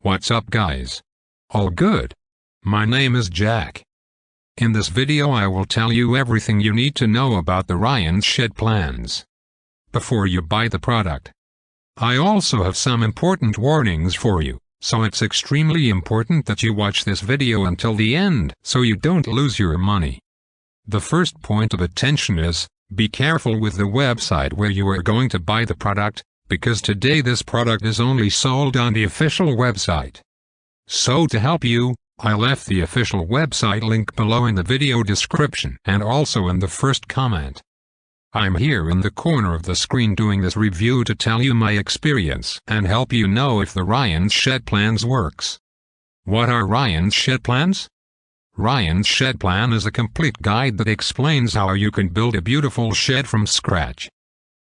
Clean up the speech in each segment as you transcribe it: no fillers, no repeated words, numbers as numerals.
What's up guys? All good? My name is Jack. In this video I will tell you everything you need to know about the Ryan's Shed plans before you buy the product. I also have some important warnings for you, so it's extremely important that you watch this video until the end so you don't lose your money. The first point of attention is, be careful with the website where you are going to buy the product, because today this product is only sold on the official website. So to help you, I left the official website link below in the video description and also in the first comment. I'm here in the corner of the screen doing this review to tell you my experience and help you know if the Ryan's Shed plans works. What are Ryan's Shed plans? Ryan's Shed plan is a complete guide that explains how you can build a beautiful shed from scratch.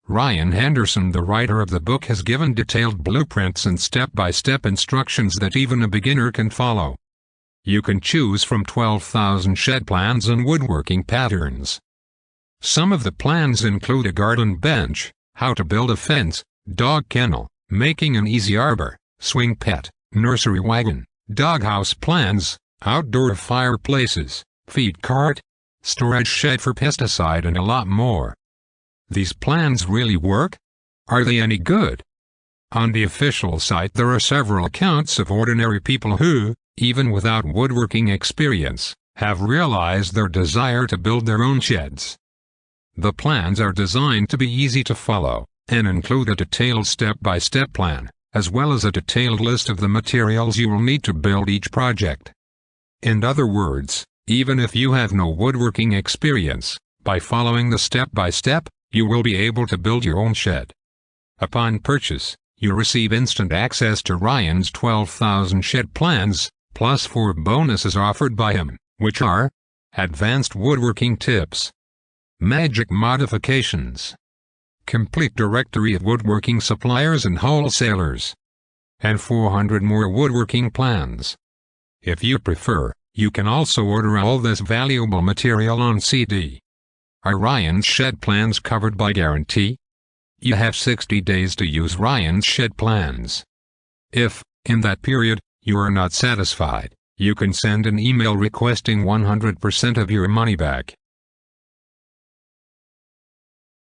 Ryan Henderson, the writer of the book, has given detailed blueprints and step-by-step instructions that even a beginner can follow. You can choose from 12,000 shed plans and woodworking patterns. Some of the plans include a garden bench, how to build a fence, dog kennel, making an easy arbor, swing pet, nursery wagon, doghouse plans, outdoor fireplaces, feed cart, storage shed for pesticide, and a lot more. These plans really work? Are they any good? On the official site there are several accounts of ordinary people who, even without woodworking experience, have realized their desire to build their own sheds. The plans are designed to be easy to follow, and include a detailed step-by-step plan, as well as a detailed list of the materials you will need to build each project. In other words, even if you have no woodworking experience, by following the step-by-step, you will be able to build your own shed. Upon purchase, you receive instant access to Ryan's 12,000 shed plans, plus 4 bonuses offered by him, which are advanced woodworking tips, magic modifications, complete directory of woodworking suppliers and wholesalers, and 400 more woodworking plans. If you prefer, you can also order all this valuable material on CD. Are Ryan's Shed plans covered by guarantee? You have 60 days to use Ryan's Shed plans. If, in that period, you are not satisfied, you can send an email requesting 100% of your money back.